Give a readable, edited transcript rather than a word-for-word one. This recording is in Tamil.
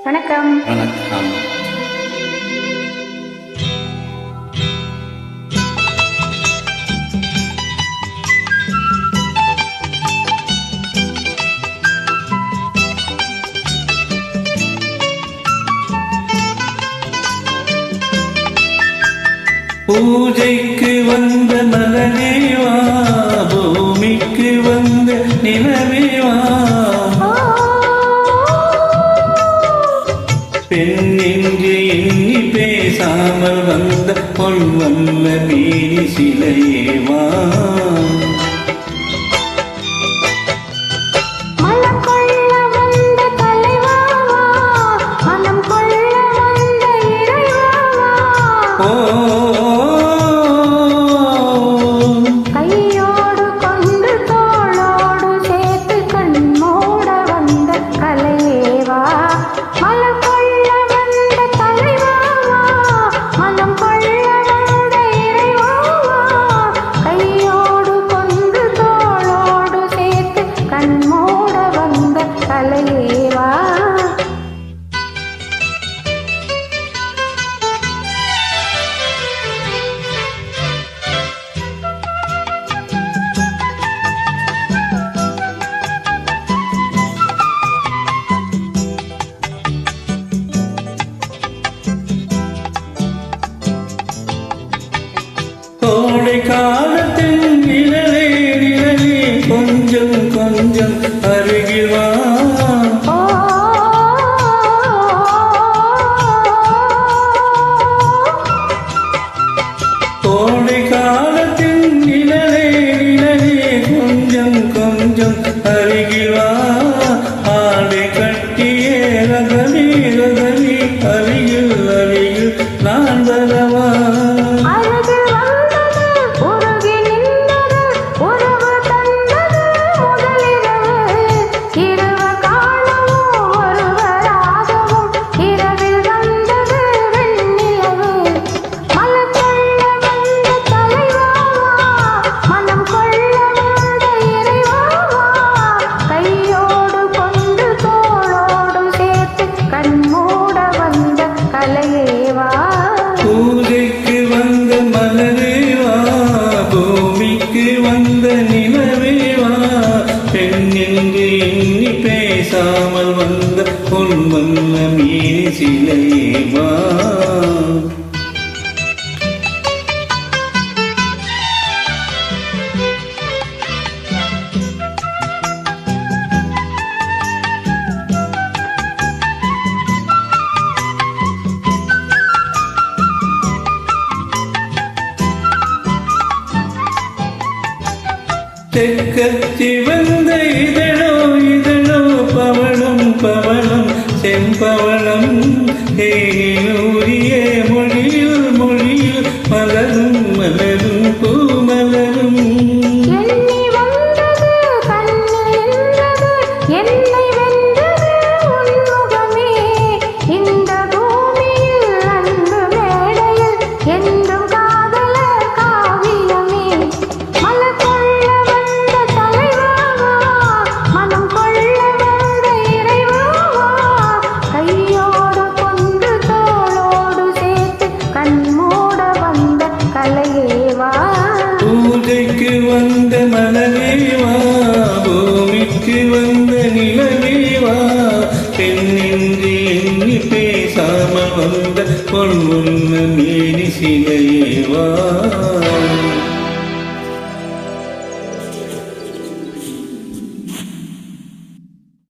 வணக்கம். வணக்கம். பூஜைக்கு வந்த மலரேவா, பூமிக்கு வந்த நிலவேவா, பெண்ணென்று எண்ணி பேசாமல் வந்த பொன் வந்த மேனி சிலையேவா, கோடை காலத்தில் நிழலே நிழலே கொஞ்சம் கொஞ்சம் அருகில் வா, கோடை காலத்தில் நிழலே நிழலே கொஞ்சம் கொஞ்சம் அருகில் வா, ஆடை கட்டிய ரகமே ரகமே அருகில் அருகில் நான் வரவா, பூஜைக்கு வந்த மலரேவா, பூமிக்கு வந்த நிலவேவா, பெண்ணென்று எண்ணி பேசாமல் வந்த பொன் வந்த மீன் சிலையேவா, தெற்கத்தி வந்த இதழோ இதழோ பவளம் பவளம் செம்பவளம், தேனூரிய மொழியில் மொழியில் மலரும் மலரும் பூமலரும், பூஜைக்கு வந்த மலரேவா, பூமிக்கு வந்த நிலவேவா, பெண்ணென்று எண்ணி பேசாமல் வந்த பொன் வந்த மேனி சிலையேவா.